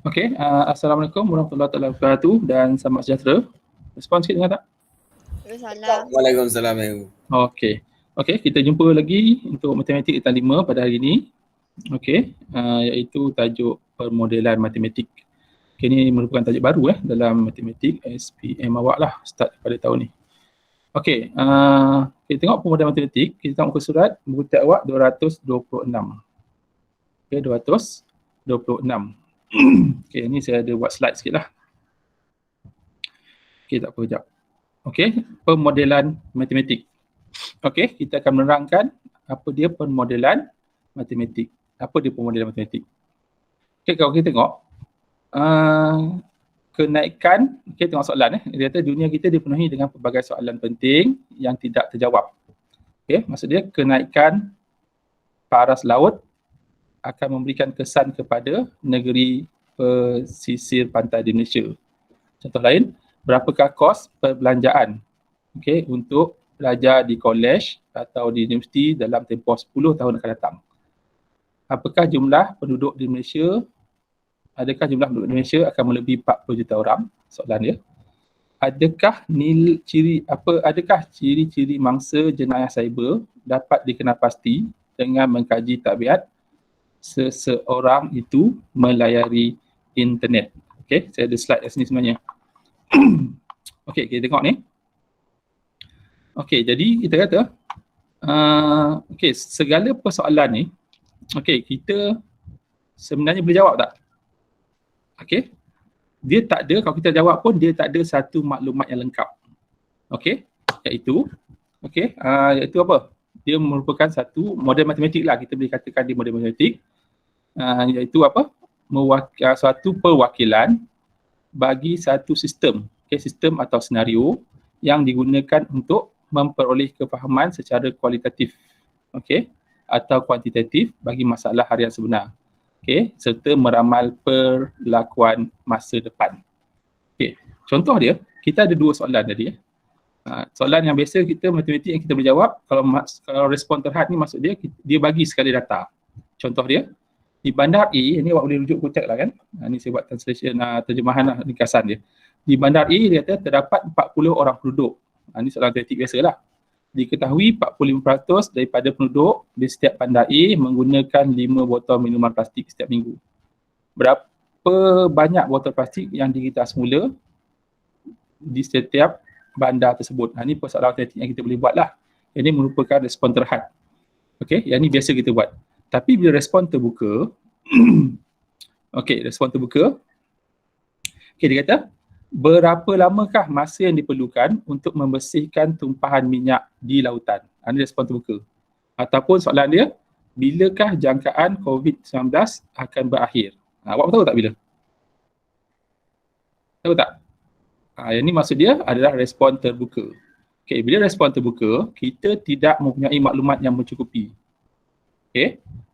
Okey, Assalamualaikum warahmatullahi wabarakatuh dan selamat sejahtera. Respon sikit dengar tak? Waalaikumsalam. Waalaikumsalam. Okey. Okey, kita jumpa lagi untuk matematik etang 5 pada hari ini. Okey, iaitu tajuk permodelan matematik. Okay, ini merupakan tajuk baru dalam matematik SPM awak lah, start pada tahun ni. Okey, kita tengok permodelan matematik, kita tengok muka surat, muka tab awak 226. Okey, 226. Okey, ni saya ada buat slide sikit lah. Okey, tak apa, sekejap. Okey, permodelan matematik. Okey, kita akan menerangkan apa dia permodelan matematik. Apa dia permodelan matematik? Okey, kalau kita tengok, kenaikan, okey, tengok soalan dia kata dunia kita dipenuhi dengan pelbagai soalan penting yang tidak terjawab. Okey, maksud dia kenaikan paras laut akan memberikan kesan kepada negeri pesisir pantai di Malaysia. Contoh lain, berapakah kos perbelanjaan untuk belajar di kolej atau di universiti dalam tempoh 10 tahun akan datang? Apakah jumlah penduduk di Malaysia? Adakah jumlah penduduk di Malaysia akan melebihi 40 juta orang? Soalan dia. Adakah ciri-ciri mangsa jenayah cyber dapat dikenal pasti dengan mengkaji tabiat seseorang itu melayari internet? Okey, saya ada slide kat sini sebenarnya. Okey, kita tengok ni. Okey, jadi kita kata segala persoalan ni kita sebenarnya boleh jawab tak? Okey. Dia tak ada, kalau kita jawab pun dia tak ada satu maklumat yang lengkap. Okey, iaitu apa? Dia merupakan satu model matematik lah, kita boleh katakan dia model matematik. Iaitu apa? Suatu perwakilan bagi satu sistem, sistem atau senario yang digunakan untuk memperoleh kefahaman secara kualitatif, atau kuantitatif bagi masalah harian sebenar, serta meramal perlakuan masa depan. Contoh dia, kita ada dua soalan tadi. Soalan yang biasa kita matematik yang kita boleh jawab, kalau respon terhad ni maksud dia bagi sekali data. Contoh dia, di bandar A, ini awak boleh rujuk kotak lah kan. Ni saya buat translation, terjemahan lah, ringkasan dia. Di bandar A, dia kata terdapat 40 orang penduduk. Ini soalan matematik biasa lah. Diketahui 45% daripada penduduk di setiap bandar A menggunakan 5 botol minuman plastik setiap minggu. Berapa banyak botol plastik yang digital semula di setiap bandar tersebut? Ini persoalan matematik yang kita boleh buat lah. Ini merupakan respon terhad. Yang ini biasa kita buat. Tapi bila respon terbuka, respon terbuka, dia kata, berapa lamakah masa yang diperlukan untuk membersihkan tumpahan minyak di lautan? Ini respon terbuka. Ataupun soalan dia, bilakah jangkaan COVID-19 akan berakhir? Awak tahu tak bila? Tahu tak? Yang ni maksud dia adalah respon terbuka. Bila respon terbuka, kita tidak mempunyai maklumat yang mencukupi.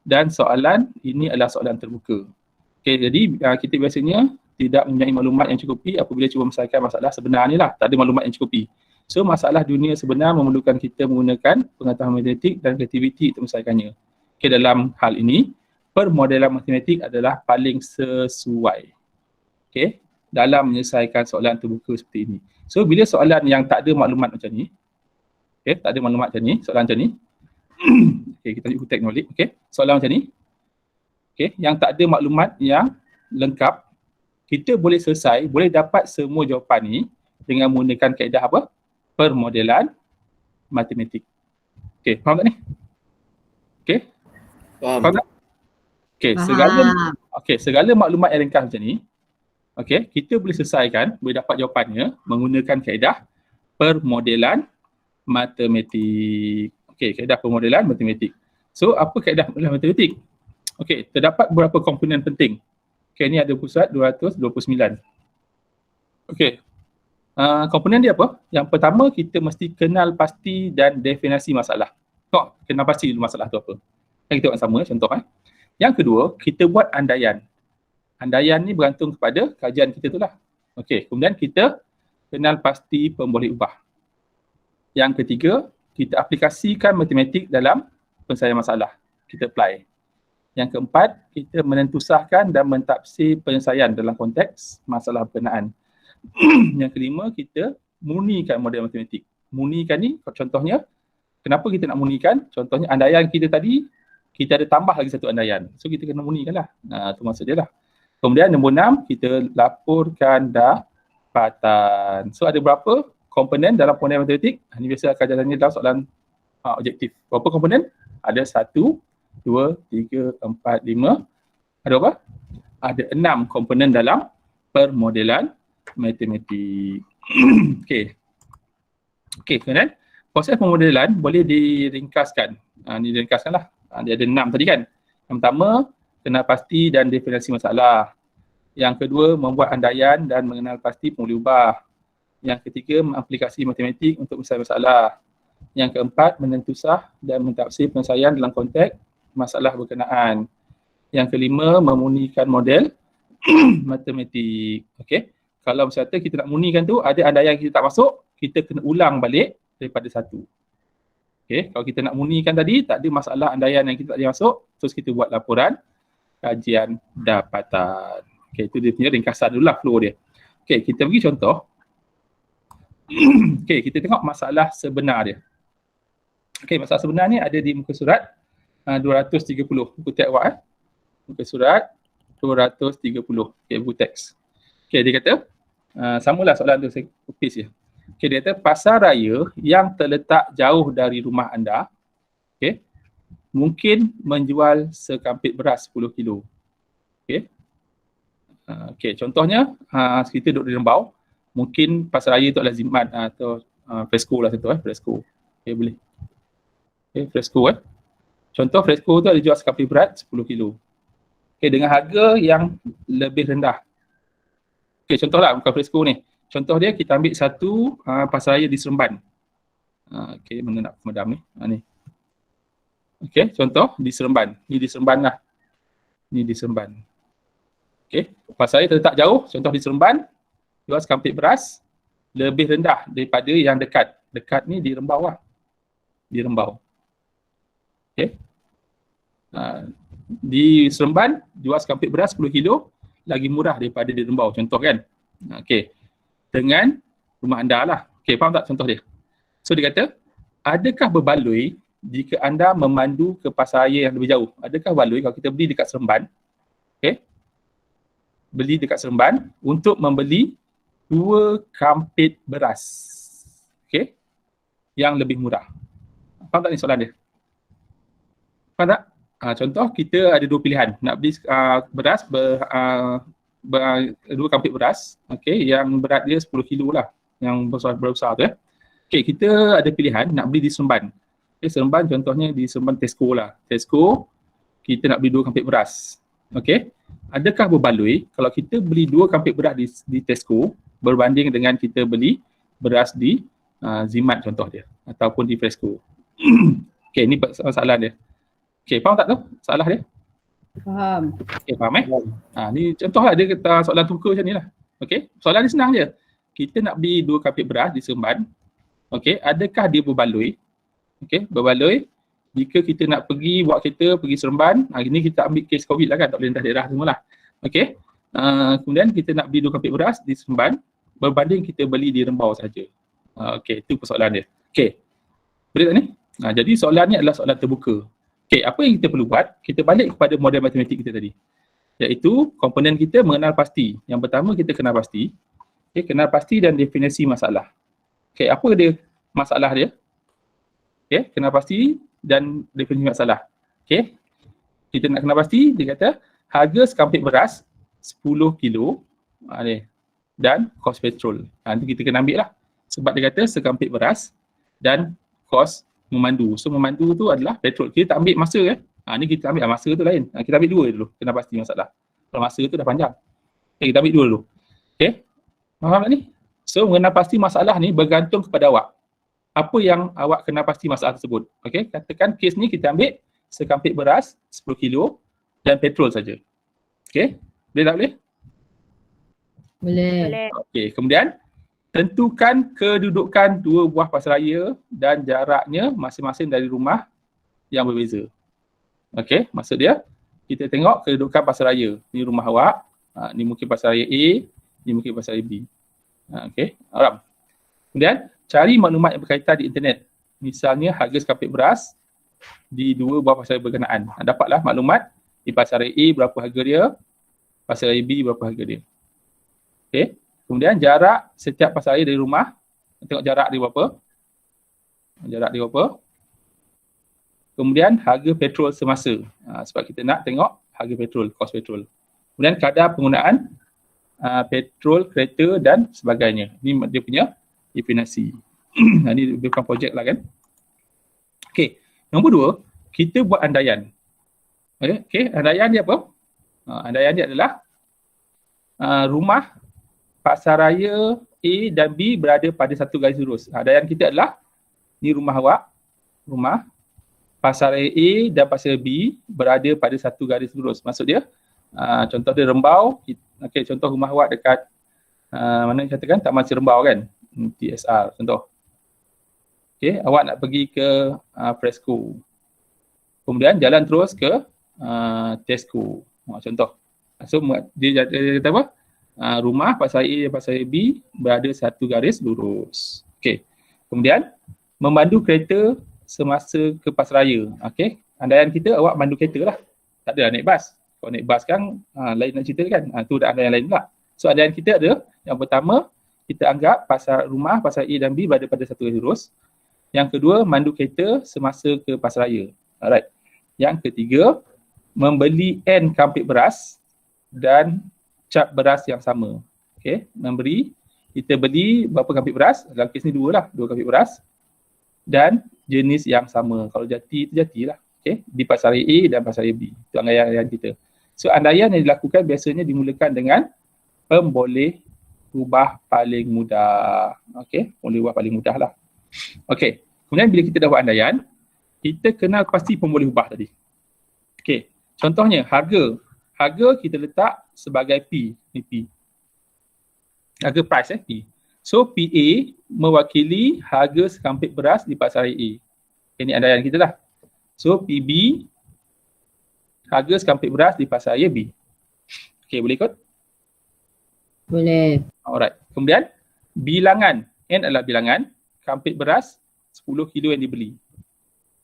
Dan soalan ini adalah soalan terbuka. Jadi kita biasanya tidak mempunyai maklumat yang cukupi apabila cuba menyelesaikan masalah sebenar ni lah. Tak ada maklumat yang cukupi. So masalah dunia sebenar memerlukan kita menggunakan pengetahuan matematik dan kreativiti untuk menyelesaikannya. Dalam hal ini, permodelan matematik adalah paling sesuai dalam menyelesaikan soalan terbuka seperti ini. So bila soalan yang tak ada maklumat macam ni, tak ada maklumat macam ni, soalan macam ni, kita tunjuk teknologi, soalan macam ni, yang tak ada maklumat yang lengkap, kita boleh selesai, boleh dapat semua jawapan ni dengan menggunakan kaedah apa? Permodelan matematik. Faham tak ni? Faham. Faham tak? Segala maklumat yang ringkas macam ni, kita boleh selesaikan, boleh dapat jawapannya menggunakan kaedah permodelan matematik. Kaedah permodelan matematik. So, apa kaedah permodelan matematik? Terdapat beberapa komponen penting. Ni ada pusat 229. Komponen dia apa? Yang pertama, kita mesti kenal pasti dan definisi masalah. Kenal pasti dulu masalah tu apa. Kita buat sama, contoh. Yang kedua, kita buat andaian. Andaian ni bergantung kepada kajian kita tu lah. Kemudian kita kenal pasti pemboleh ubah. Yang ketiga, kita aplikasikan matematik dalam penyelesaian masalah. Kita apply. Yang keempat, kita menentusahkan dan mentafsir penyelesaian dalam konteks masalah berkenaan. Yang kelima, kita murnikan model matematik. Murnikan ni contohnya, kenapa kita nak murnikan? Contohnya andaian kita tadi, kita ada tambah lagi satu andaian. So kita kena murnikan lah. Itu maksud dia lah. Kemudian nombor 6, kita laporkan dapatan. So ada berapa komponen dalam model matematik? Ini biasa akan jalannya dalam soalan objektif. Berapa komponen? Ada 1, 2, 3, 4, 5. Ada apa? Ada 6 komponen dalam permodelan matematik. Okey, kemudian proses pemodelan boleh diringkaskan. Ini diringkaskan lah. Dia ada 6 tadi kan. Yang pertama, kenal pasti dan definisi masalah. Yang kedua, membuat andaian dan mengenal pasti pemboleh ubah. Yang ketiga, mengaplikasi matematik untuk menyelesaikan masalah. Yang keempat, menentusah dan mentafsir penyelesaian dalam konteks masalah berkenaan. Yang kelima, memurnikan model matematik. Okey. Kalau misalnya kita nak murnikan tu, ada andaian kita tak masuk, kita kena ulang balik daripada satu. Okey, kalau kita nak murnikan tadi, tak ada masalah andaian yang kita tak boleh masuk, terus kita buat laporan kajian dapatan. Okey, itu dia punya ringkasan dulu lah flow dia. Okey, kita bagi contoh. Okey, kita tengok masalah sebenar dia. Okey, masalah sebenar ni ada di muka surat 230. Buku teks awak Muka surat 230. Okey, buku teks. Okey, dia kata, samalah soalan tu, saya copy je. Okey, dia kata pasar raya yang terletak jauh dari rumah anda, okey, mungkin menjual sekampit beras 10 kilo. Okey. Okey, contohnya kita duduk di Rembau, mungkin pasar raya tu adalah Zimat atau Fresco lah satu Fresco. Okey, boleh. Okey, Fresco Contoh Fresco tu ada jual sekampit beras 10 kilo. Okey, dengan harga yang lebih rendah. Okey, contohlah bukan Fresco ni. Contoh dia kita ambil satu pasar raya di Seremban. Okey, mana nak pemedam ni? Ni. Okey, contoh di Seremban. Ni di Seremban lah. Ni di Seremban. Okey, pasar raya terletak jauh. Contoh di Seremban, jual sekampit beras lebih rendah daripada yang dekat. Dekat ni di Rembau lah. Di Rembau. Okey. Di Seremban, jual sekampit beras 10 kilo lagi murah daripada di Rembau. Contoh kan? Okey. Dengan rumah anda lah. Okey, faham tak contoh dia? So dia kata, adakah berbaloi jika anda memandu ke pasar raya yang lebih jauh? Adakah berbaloi kalau kita beli dekat Seremban? Okey. Beli dekat Seremban untuk membeli 2 kampit beras. Okey. Yang lebih murah. Faham tak ni soalan dia? Faham tak? Contoh kita ada 2 pilihan. Nak beli beras 2 kampit beras, okey, yang berat dia 10 kilo lah, yang besar tu Okey, kita ada pilihan nak beli di Seremban. Okey, Seremban contohnya di Seremban Tesco lah. Tesco, kita nak beli 2 kampit beras. Okey, adakah berbaloi kalau kita beli 2 kampit beras di Tesco berbanding dengan kita beli beras di Zimat contoh dia ataupun di Fresco? Okey, ni masalah dia. Okey, faham tak tu salah dia? Faham. Okey, faham ni contohlah dia kata soalan tuka macam ni lah. Okey, soalan ni senang je. Kita nak beli 2 kampit beras di Seremban. Okey, adakah dia berbaloi? Okey, berbaloi jika kita nak pergi buat kereta pergi Seremban. Hari ni kita ambil kes COVID lah kan, tak boleh lintas daerah semua lah. Okey, kemudian kita nak beli 2 kampit beras di Seremban berbanding kita beli di Rembau saja. Okey, itu persoalan dia. Okey, boleh tak ni? Jadi soalan ni adalah soalan terbuka. Okey, apa yang kita perlu buat? Kita balik kepada model matematik kita tadi. Iaitu komponen kita mengenal pasti. Yang pertama kita kenal pasti. Okey, kenal pasti dan definisi masalah. Okey, apa dia masalah dia? Okey, kenal pasti dan definisi masalah. Okey. Kita nak kenal pasti, dia kata harga sekampit beras 10 kilo dan kos petrol. Nanti kita kena ambil lah. Sebab dia kata sekampit beras dan kos memandu. So memandu tu adalah petrol. Kita tak ambil masa ni kita ambil masa tu lain. Kita ambil 2 dulu. Kena pasti masalah. Kalau masa tu dah panjang. Okay, kita ambil 2 dulu. Okay. Faham tak ni? So mengenal pasti masalah ni bergantung kepada awak. Apa yang awak kenal pasti masalah tersebut. Okay. Katakan kes ni kita ambil sekampit beras 10 kilo dan petrol saja. Okay. Boleh tak boleh? Boleh. Okay. Kemudian tentukan kedudukan 2 buah pasar raya dan jaraknya masing-masing dari rumah yang berbeza. Okey, maksud dia kita tengok kedudukan pasaraya. Ni rumah awak, ni mungkin pasaraya A, ni mungkin pasaraya B. Okey, alright. Kemudian cari maklumat yang berkaitan di internet. Misalnya harga sekapit beras di dua buah pasaraya berkenaan. Dapatlah maklumat di pasaraya A berapa harga dia, pasaraya B berapa harga dia. Okey. Kemudian jarak setiap pasaraya dari rumah, tengok jarak dia berapa. Jarak dia berapa. Kemudian harga petrol semasa. Sebab kita nak tengok harga petrol, kos petrol. Kemudian kadar penggunaan petrol, kereta dan sebagainya. Ini dia punya definisi. Ini bukan projek lah kan. Okey, nombor 2, kita buat andaian. Okey, andaian dia apa? Andaian dia adalah rumah pasaraya A dan B berada pada satu garis lurus. Andaian kita adalah ni rumah awak, rumah pasaraya A dan pasaraya B berada pada satu garis lurus. Maksud dia, contoh dia Rembau, okey, contoh rumah awak dekat mana katakan Taman Serembau kan, TSR contoh. Okey, awak nak pergi ke Fresco. Kemudian jalan terus ke Tesco. Contoh. So dia kata apa? Rumah pasaraya A dan pasaraya B berada satu garis lurus. Okey. Kemudian memandu kereta semasa ke pasaraya. Okey. Andaian kita awak mandu kereta lah. Tak ada naik bas. Kalau naik bas kan lain nak cerita kan. Tu dah andaian lain pula. So andaian kita ada yang pertama, kita anggap rumah pasaraya A dan B berada pada satu garis lurus. Yang kedua, mandu kereta semasa ke pasaraya. Alright. Yang ketiga, membeli N kampit beras dan cap beras yang sama. Okey, kita beli berapa kampit beras? Dalam kes ni dua kampit beras dan jenis yang sama. Kalau jati, itu jatilah. Okey, di pasaraya A dan pasaraya B. Itu andaian kita. So andaian yang dilakukan biasanya dimulakan dengan pemboleh ubah paling mudah. Okey, pemboleh ubah paling mudah lah. Okey, kemudian bila kita dah buat andaian, kita kenal pasti pemboleh ubah tadi. Okey, contohnya harga kita letak sebagai P, ni P. Harga price P. So PA mewakili harga sekampit beras di pasaraya A. Ini andaian kita lah. So PB harga sekampit beras di pasaraya B. Okey, boleh ikut? Boleh. Alright. Kemudian bilangan, N adalah bilangan kampit beras 10 kilo yang dibeli.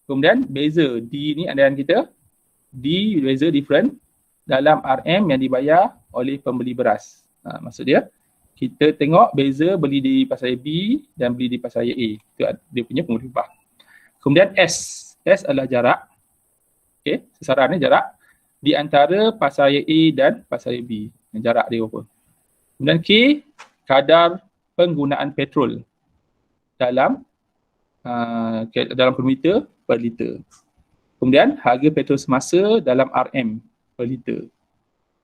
Kemudian beza, D ni andaian kita, D beza different dalam RM yang dibayar oleh pembeli beras. Maksud dia, kita tengok beza beli di pasaraya B dan beli di pasaraya A. Itu dia punya pemboleh ubah. Kemudian S adalah jarak. Okey, sasaran ni jarak di antara pasaraya A dan pasaraya B. Jarak dia berapa. Kemudian K, kadar penggunaan petrol dalam per meter per liter. Kemudian harga petrol semasa dalam RM per liter.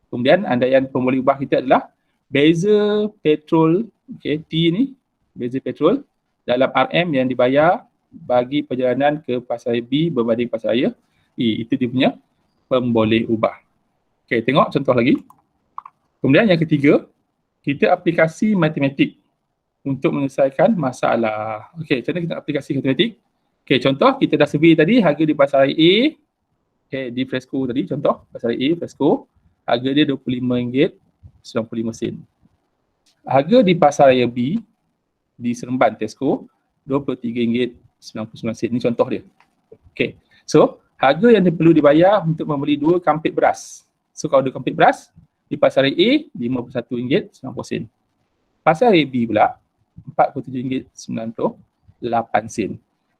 Kemudian andaian pemboleh ubah kita adalah beza petrol, okey, T ni, beza petrol dalam RM yang dibayar bagi perjalanan ke pasaraya B berbanding pasaraya A. Itu dia punya pemboleh ubah. Okey, tengok contoh lagi. Kemudian yang ketiga, kita aplikasi matematik untuk menyelesaikan masalah. Okey, macam mana kita aplikasi matematik? Okey, contoh kita dah survey tadi harga di pasaraya A, okey, di Fresco tadi, contoh pasaraya A, Fresco, harga dia RM25.95. Harga di pasaraya B, di Seremban Tesco, RM23.99. Ini contoh dia. Okey, so harga yang perlu dibayar untuk membeli 2 kampit beras. So kalau 2 kampit beras, di pasaraya A, RM51.90. Pasaraya B pula, RM47.98.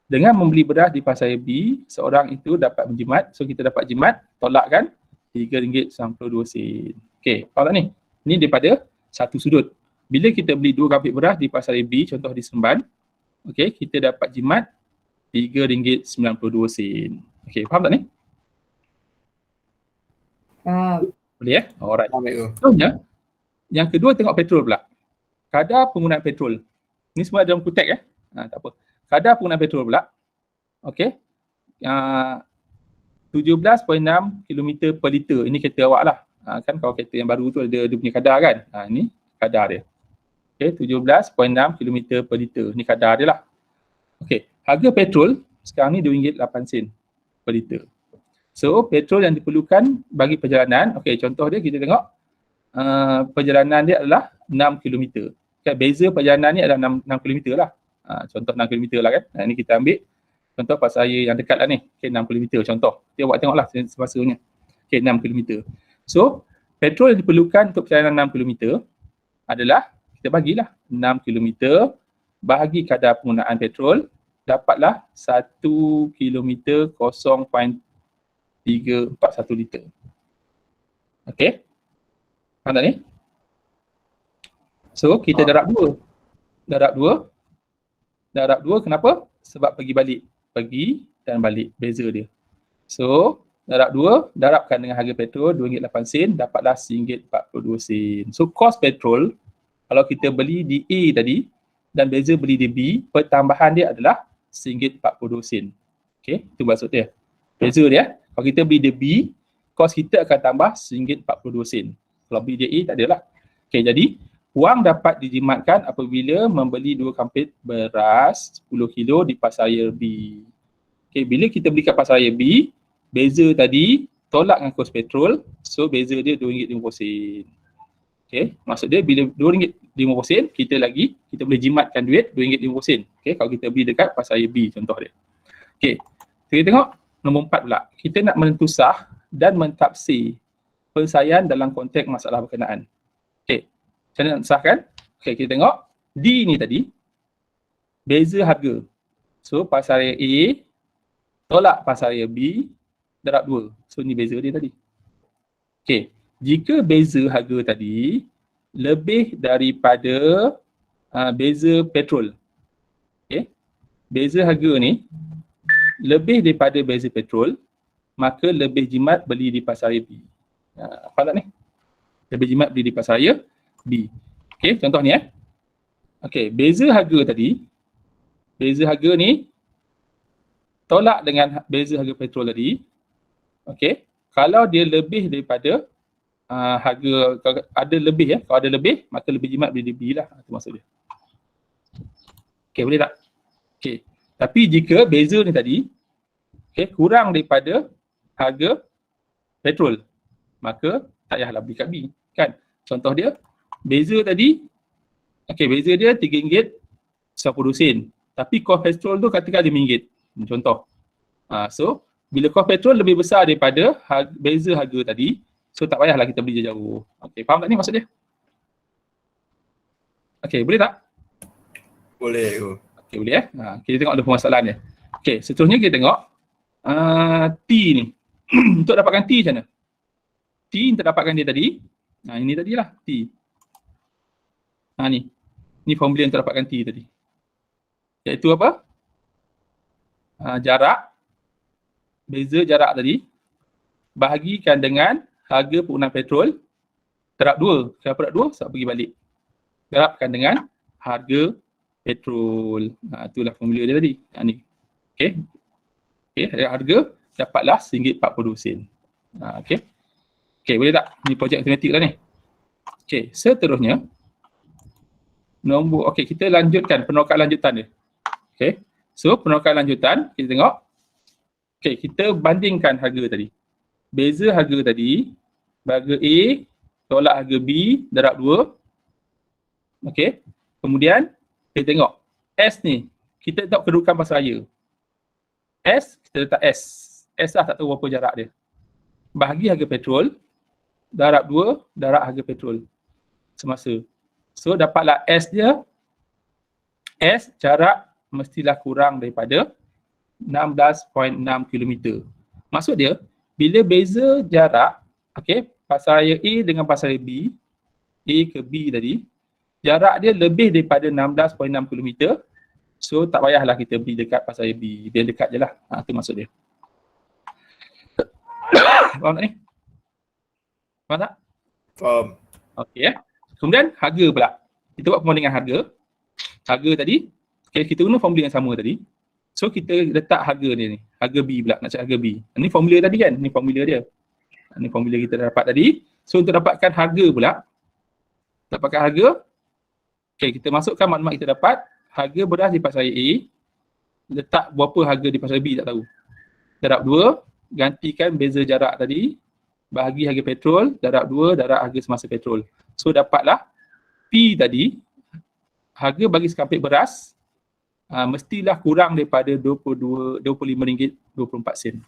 Dengan membeli beras di pasaraya B, seorang itu dapat menjimat. So kita dapat jimat, tolakkan RM3.92. Okey, faham tak ni? Ini daripada satu sudut. Bila kita beli 2 kampit beras di pasaraya B, contoh di Seremban, okey, kita dapat jimat RM3.92. Okey, faham tak ni? Faham. Boleh ya? Alright. Contohnya, yang kedua tengok petrol pula. Kadar penggunaan petrol. Ni semua dalam kutek ya. Tak apa. Kadar penggunaan petrol pula. Okey. 17.6 km per liter. Ini kereta awak lah. Kan kalau kereta yang baru tu ada dia punya kadar kan. Ini kadar dia. Okey, 17.6 km per liter. Ini kadar dia lah. Okey. Harga petrol sekarang ni RM2.08 per liter. So, petrol yang diperlukan bagi perjalanan, okey, contoh dia kita tengok perjalanan dia adalah 6 km. Kan beza perjalanan ni adalah 6 km lah. Contoh 6 km lah kan. Ini kita ambil contoh pasaraya yang dekat lah ni. Okey, 6 km contoh. Kita buat tengoklah semasa-masanya. Okey, 6 km. So, petrol yang diperlukan untuk perjalanan 6 km adalah kita bagilah 6 km bahagi kadar penggunaan petrol, dapatlah 1 km 0.341 liter. Okey. Faham tak ni? So, kita darab 2. Darab 2 kenapa? Sebab pergi balik. Pergi dan balik. Beza dia. So, darab 2, darabkan dengan harga petrol RM2.08, dapatlah RM1.42. So, kos petrol, kalau kita beli di A tadi, dan beza beli di B, pertambahan dia adalah RM1.42. Okey, itu maksud dia. Beza dia, kalau kita beli di B, kos kita akan tambah RM1.42. Kalau beli di A, tak adalah. Okey, jadi, wang dapat dijimatkan apabila membeli 2 kampit beras 10 kilo di pasaraya B. Okey, bila kita beli kat pasaraya B, beza tadi tolak dengan kos petrol, so beza dia RM2.50. Okey, maksud dia bila RM2.50 kita boleh jimatkan duit RM2.50. Okey, kalau kita beli dekat pasaraya B contoh dia. Okey, kita tengok nombor 4 pula. Kita nak menentusah dan mentafsir persaian dalam konteks masalah berkenaan. Okey, macam mana nak sahkan? Okey, kita tengok D ni tadi beza harga. So pasaraya A tolak pasaraya B darab 2. So ni beza dia tadi. Okey, jika beza harga tadi lebih daripada beza petrol. Okey, beza harga ni lebih daripada beza petrol, maka lebih jimat beli di pasaraya B. Faham tak ni? Lebih jimat beli di pasaraya B. Okey, contoh ni Okey, beza harga tadi, beza harga ni tolak dengan beza harga petrol tadi. Okey, kalau dia lebih daripada harga, kalau ada lebih kalau ada lebih, maka lebih jimat beli di B lah. Itu maksud dia. Okey, boleh tak? Okey, tapi jika beza ni tadi kurang daripada harga petrol, maka tak payahlah beli kat B. Kan? Contoh dia, beza tadi, beza dia RM3.90. Tapi kos petrol tu katakan RM5. Contoh. So, bila kos petrol lebih besar daripada beza harga tadi, so tak payahlah kita beli jauh. Okey, faham tak ni maksud dia? Okey, boleh tak? Boleh. Okey, boleh kita tengok ada permasalahan dia. Okey, seterusnya kita tengok T ni. Untuk dapatkan T macam mana? T untuk dapatkan dia tadi. Ini tadilah T. Ni. Ni formula untuk dapatkan T tadi. Iaitu apa? Jarak. Beza jarak tadi bahagikan dengan harga penggunaan petrol darab 2. Kenapa darab 2? Sebab pergi balik. Darabkan dengan harga petrol. Itulah formula dia tadi. Ni. Okey. Harga dapatlah RM1.42. Okey. Okey, boleh tak? Ni projek matematik lah ni. Okey, seterusnya nombor, kita lanjutkan penokaan lanjutan dia. Okey. So, penokaan lanjutan kita tengok. Okey, kita bandingkan harga tadi. Beza harga tadi, harga A tolak harga B darab 2. Okey. Kemudian kita tengok S ni, kita tengok kedudukan pasaraya. S, kita letak S. S lah tak tahu berapa jarak dia. Bahagi harga petrol darab 2 darab harga petrol semasa. So dapatlah S dia. S jarak mestilah kurang daripada 16.6 km. Maksud dia, bila beza jarak, pasaraya A dengan pasaraya B, A ke B tadi, jarak dia lebih daripada 16.6 km, so tak payahlah kita beli dekat pasaraya B, dia dekat je lah. Itu maksud dia. Faham tak ni? Faham tak? Faham. Okey Kemudian harga pula. Kita buat perbandingan harga. Harga tadi, kita guna formula yang sama tadi. So kita letak harga dia ni. Harga B pula, nak cari harga B. Ini formula tadi kan? Ini formula dia. Ini formula kita dapat tadi. So untuk dapatkan harga pula, dapatkan harga, kita masukkan maklumat kita dapat. Harga beras di pasaraya A, letak berapa harga di pasaraya B tak tahu. Darab 2, gantikan beza jarak tadi, bahagi harga petrol, darab 2 darab harga semasa petrol. So dapatlah P tadi, harga bagi sekampit beras mestilah kurang daripada RM25.24.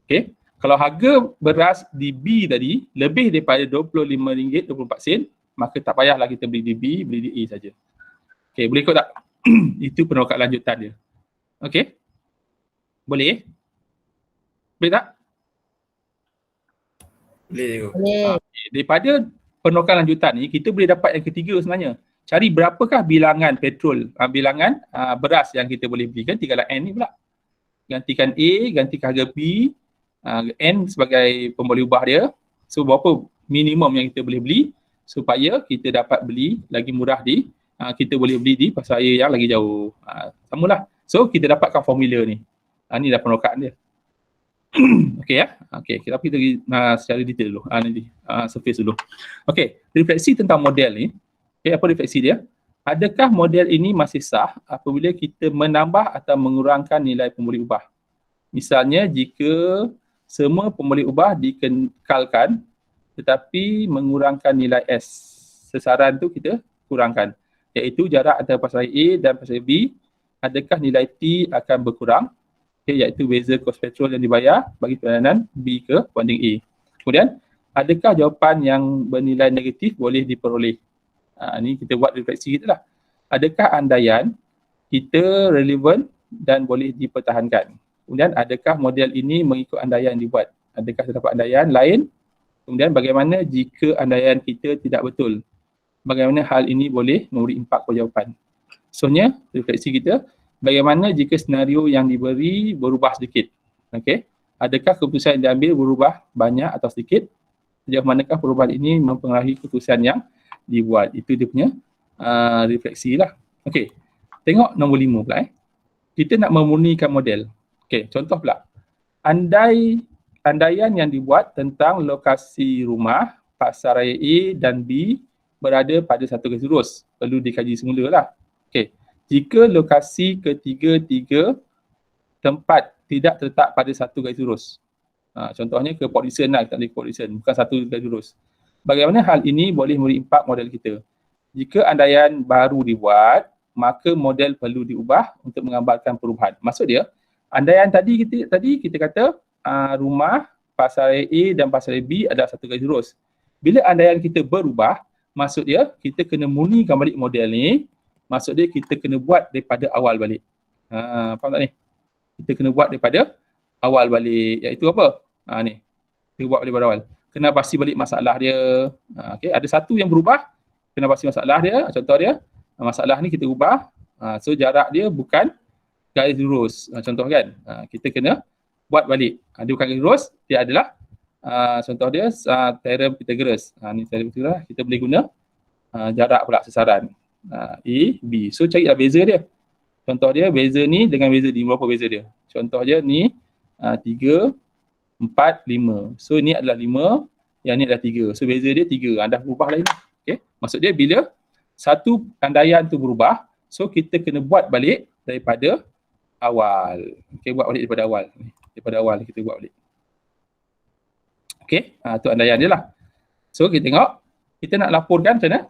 Okay. Kalau harga beras di B tadi lebih daripada RM25.24, maka tak payahlah kita beli di B, beli di A saja. Okay, boleh ikut tak? Itu penokat lanjutan dia. Okay. Boleh? Boleh tak? Boleh cikgu. Boleh. Okay. Daripada penokat lanjutan ni, kita boleh dapat yang ketiga sebenarnya. Cari berapakah bilangan petrol, bilangan beras yang kita boleh beli. Kan tinggallah N ni pula. Gantikan A, gantikan harga B, N sebagai pemboleh ubah dia. So berapa minimum yang kita boleh beli supaya kita dapat beli lagi murah di, kita boleh beli di pasar air yang lagi jauh. Samalah. So kita dapatkan formula ni. Ni dah penokaan dia. Okey ya. Okey, tapi kita pergi secara detail dulu. Nanti surface dulu. Okey, refleksi tentang model ni. Okey, apa refleksi dia? Adakah model ini masih sah apabila kita menambah atau mengurangkan nilai pemboleh ubah? Misalnya jika semua pemboleh ubah dikekalkan tetapi mengurangkan nilai S. Sasaran tu kita kurangkan, iaitu jarak antara pasar A dan pasar B, adakah nilai T akan berkurang? Okay, iaitu beza kos petrol yang dibayar bagi perjalanan B ke banding A. Kemudian, adakah jawapan yang bernilai negatif boleh diperoleh? Ni kita buat refleksi kita lah. Adakah andaian kita relevan dan boleh dipertahankan? Kemudian, adakah model ini mengikut andaian yang dibuat? Adakah terdapat andaian lain? Kemudian, bagaimana jika andaian kita tidak betul? Bagaimana hal ini boleh memberi impak pada jawapan? Soalnya, refleksi kita, bagaimana jika senario yang diberi berubah sedikit? Okey, adakah keputusan yang diambil berubah banyak atau sedikit? Sejauh manakah perubahan ini mempengaruhi keputusan yang dibuat? Itu dia punya refleksi lah. Okey, tengok nombor 5 pula. Kita nak memurnikan model. Okey, contoh pula. Andaian yang dibuat tentang lokasi rumah pasar raya A dan B berada pada satu garis lurus. Perlu dikaji semula lah. Okey, jika lokasi ketiga-tiga tempat tidak terletak pada satu garis lurus. Contohnya ke Port Dickson lah, kita ambil Port Dickson, bukan satu garis lurus. Bagaimana hal ini boleh memberi impak model kita? Jika andaian baru dibuat, maka model perlu diubah untuk menggambarkan perubahan. Maksud dia, andaian tadi kita kata rumah pasar A dan pasar B adalah satu garis lurus. Bila andaian kita berubah, maksud dia kita kena murnikan balik model ni. Maksud dia kita kena buat daripada awal balik. Faham tak ni? Kita kena buat daripada awal balik. Iaitu apa? Ni. Kita buat daripada awal. Kena pasti balik masalah dia. Okay. Ada satu yang berubah, kena pasti masalah dia. Contoh dia, masalah ni kita ubah. So jarak dia bukan garis lurus. Contoh kan? Kita kena buat balik. Dia bukan garis lurus, dia adalah contoh dia teorem Pythagoras. Ni teorem Pythagoras. Kita boleh guna jarak pula sasaran. A, B. So carilah beza dia. Contoh dia beza ni dengan beza ni. Berapa beza dia? Contoh dia ni 3, 4, 5. So ni adalah 5, yang ni adalah 3. So beza dia 3. Dah berubah lain. Okay. Maksud dia bila satu andaian tu berubah, so kita kena buat balik daripada awal. Okay, buat balik daripada awal. Daripada awal kita buat balik. Okay, tu andaian dia lah. So kita tengok, kita nak laporkan macam mana?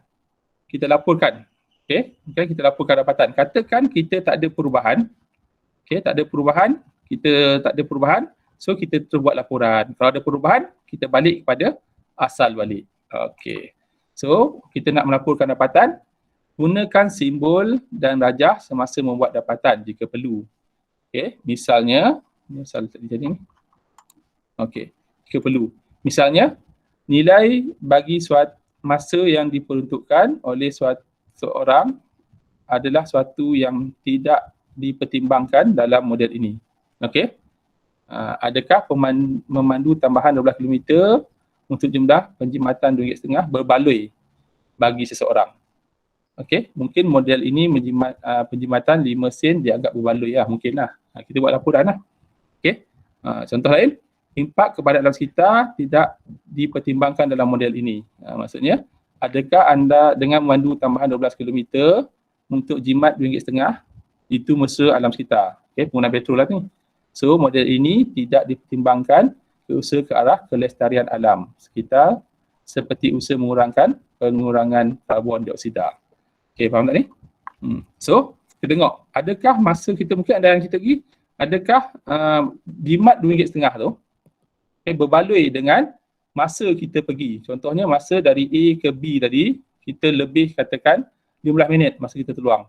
Kita laporkan. Okay, kita laporkan dapatan. Katakan kita tak ada perubahan. Okay, tak ada perubahan. Kita tak ada perubahan. So kita terus buat laporan. Kalau ada perubahan, kita balik kepada asal balik. Okay. So kita nak melaporkan dapatan, gunakan simbol dan rajah semasa membuat dapatan jika perlu. Okay. Misalnya, misal tadi ni. Okay. Jika perlu. Misalnya, nilai bagi suatu masa yang diperuntukkan oleh seorang adalah suatu yang tidak dipertimbangkan dalam model ini. Okey. Adakah memandu tambahan 12 km untuk jumlah penjimatan RM2.5 berbaloi bagi seseorang? Okey, mungkin model ini penjimatan 5 sen dianggap berbaloi lah, mungkin lah. Kita buat laporan lah. Okey. Contoh lain, impak kepada alam sekitar tidak dipertimbangkan dalam model ini. Maksudnya, adakah anda dengan memandu tambahan 12 km untuk jimat RM2.5 itu mesra alam sekitar? Okay, penggunaan petrol lah ni. So model ini tidak dipertimbangkan usaha ke arah kelestarian alam sekitar seperti usaha pengurangan karbon dioksida. Okey, faham tak ni? So, kita tengok, adakah masa kita mungkin ada yang kita pergi, adakah jimat RM2.5 tu berbaloi dengan masa kita pergi. Contohnya masa dari A ke B tadi, kita lebih katakan 15 minit masa kita terluang.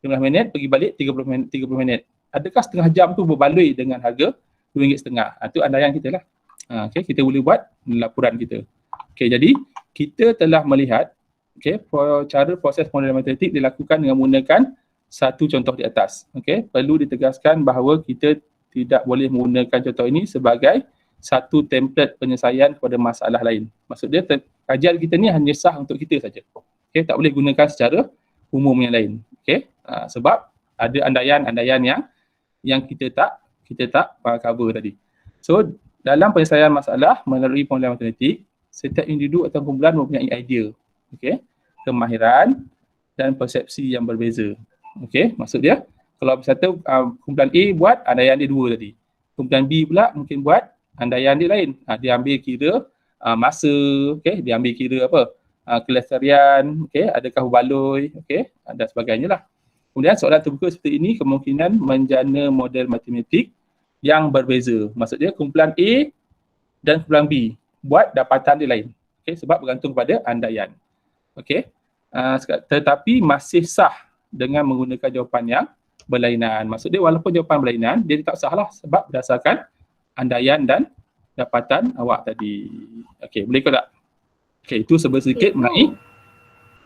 15 minit, pergi balik 30 minit. Adakah setengah jam tu berbaloi dengan harga RM2.5? Itu andaian kita lah. Okay, kita boleh buat laporan kita. Okay, jadi kita telah melihat cara proses model matematik dilakukan dengan menggunakan satu contoh di atas. Okay, perlu ditegaskan bahawa kita tidak boleh menggunakan contoh ini sebagai satu template penyelesaian kepada masalah lain. Maksud dia, kajian kita ni hanya sah untuk kita saja. Okay, tak boleh gunakan secara umum yang lain. Okay, sebab ada andaian yang kita tak cover tadi. So, dalam penyelesaian masalah melalui pengulangan matematik, setiap individu atau kumpulan mempunyai idea, kemahiran dan persepsi yang berbeza. Maksud dia, kalau satu kumpulan A buat, andaian dia 2 tadi. Kumpulan B pula mungkin buat andaian dia lain. Dia ambil kira masa, dia ambil kira kelestarian, adakah berbaloi, dan sebagainya lah. Kemudian soalan terbuka seperti ini kemungkinan menjana model matematik yang berbeza. Maksud dia kumpulan A dan kumpulan B buat dapatan dia lain. Sebab bergantung pada andaian. Tetapi masih sah dengan menggunakan jawapan yang berlainan. Maksud dia walaupun jawapan berlainan, dia tak sah lah sebab berdasarkan andaian dan dapatan awak tadi. Boleh ke tak? Itu sedikit mengenai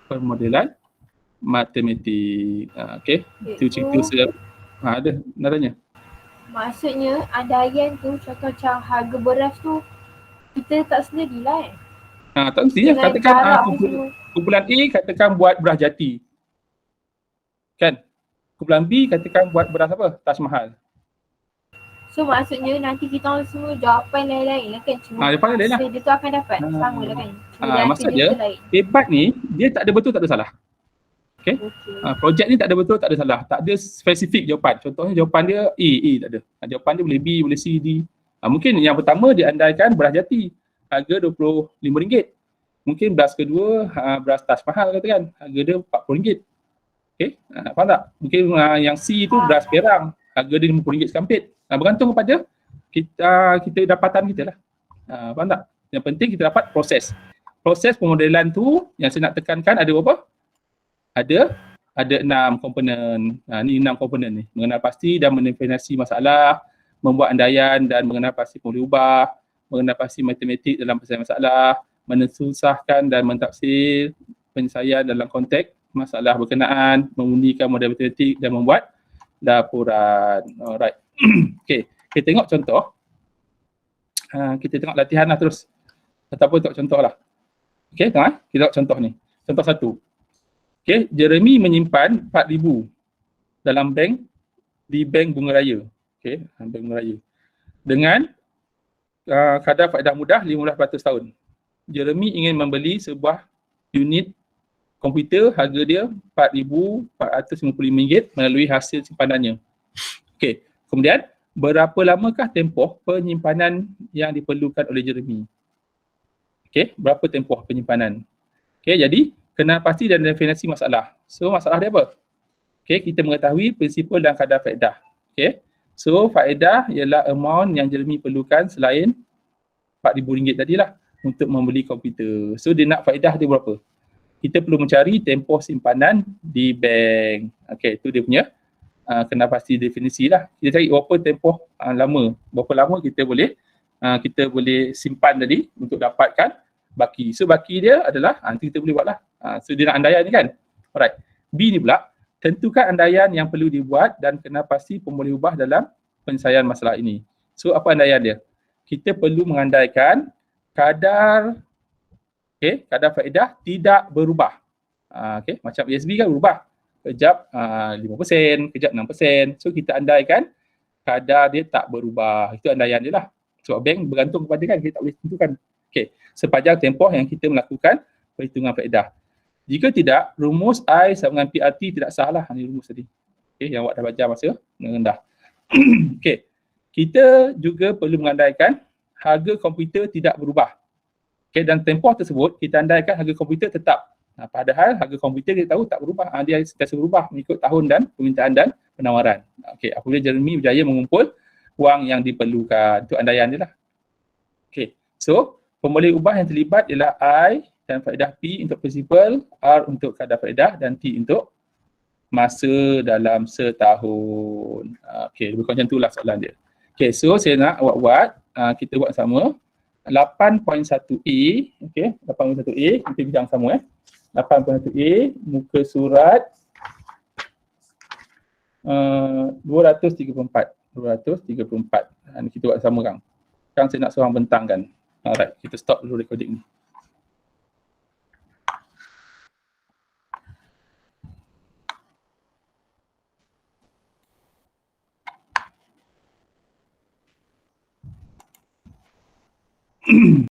permodelan matematik. Itu cerita saya. Ada nak tanya? Maksudnya andaian tu contoh macam harga beras tu kita tak sendirilah tak mesti lah. Katakan kumpulan A katakan buat beras jati. Kan? Kumpulan B katakan buat beras apa? Taj Mahal. So maksudnya nanti kita orang semua jawapan lain-lain lah kan? Cuma jawapan lain lah. dia tu akan dapat sama lah kan? Maksud dia, hebat ni dia tak ada betul, tak ada salah. Projek ni tak ada betul, tak ada salah. Tak ada spesifik jawapan. Contohnya jawapan dia A tak ada. Jawapan dia boleh B, boleh C, D. Mungkin yang pertama dia andaikan beras jati. Harga RM25. Mungkin beras kedua, beras Taj Mahal katakan. Harga dia RM40. Faham tak? Mungkin yang C tu beras Perang. Harga dia RM50 sekampit. Bergantung kepada kita dapatan kita lah. Faham tak? Yang penting kita dapat proses. Proses pemodelan tu yang saya nak tekankan ada berapa? Ada 6 komponen. Ni 6 komponen ni. Mengenal pasti dan mendefinisi masalah, membuat andaian dan mengenal pasti boleh ubah, mengenal pasti matematik dalam penyelesaian masalah, mensusahkan dan mentafsir penyelesaian dalam konteks masalah berkenaan, mengundikan model matematik dan membuat laporan. Alright. Kita tengok contoh. Kita tengok latihan lah terus. Ataupun tengok contoh lah. Tengok kita tengok contoh ni. Contoh 1. Jeremy menyimpan 4,000 dalam bank di bank Bunga Raya. Bank Bunga Raya. Dengan kadar faedah mudah 15% tahun. Jeremy ingin membeli sebuah unit komputer, harga dia RM4,455 melalui hasil simpanannya. Kemudian, berapa lamakah tempoh penyimpanan yang diperlukan oleh Jeremy? Berapa tempoh penyimpanan? Jadi, kenal pasti dan definisi masalah. So, masalah dia apa? Kita mengetahui prinsipal dan kadar faedah. So, faedah ialah amount yang Jeremy perlukan selain RM4,000 tadilah untuk membeli komputer. So, dia nak faedah dia berapa? Kita perlu mencari tempoh simpanan di bank. Itu dia punya kenal pasti definisi lah. Kita cari berapa tempoh lama. Berapa lama kita boleh simpan tadi untuk dapatkan baki. So, baki dia adalah, nanti kita boleh buat lah. So, dia nak andaian ni kan? Alright. B ni pula, tentukan andaian yang perlu dibuat dan kenal pasti boleh ubah dalam penyelesaian masalah ini. So, apa andaian dia? Kita perlu mengandaikan kadar faedah tidak berubah. Macam ESB kan berubah. Kejap 5%, kejap 6%. So, kita andaikan kadar dia tak berubah. Itu andaian dia lah. Sebab bank bergantung kepada kan, kita tak boleh tentukan. Sepanjang tempoh yang kita melakukan perhitungan faedah. Jika tidak, rumus I sama dengan PRT tidak sah lah. Ini rumus tadi. Yang awak dah baca masa rendah. kita juga perlu mengandaikan harga komputer tidak berubah. Okay, dan tempoh tersebut kita andaikan harga komputer tetap. Padahal harga komputer kita tahu tak berubah. Dia sentiasa berubah mengikut tahun dan permintaan dan penawaran. Okay, apabila Jeremy berjaya mengumpul wang yang diperlukan. Itu andaian dia lah. Okay, so pemboleh ubah yang terlibat ialah I dan faedah P untuk prinsipal, R untuk kadar faedah dan T untuk masa dalam setahun. Okay, lebih kurang macam itulah soalan dia. Okay, so saya nak awak buat, kita buat sama. 8.1A, okay, 8.1A, kita bincang sama 8.1A, muka surat 234. Dan kita buat sama Kang. Kang saya nak seorang bentangkan. Alright, kita stop dulu recording ni.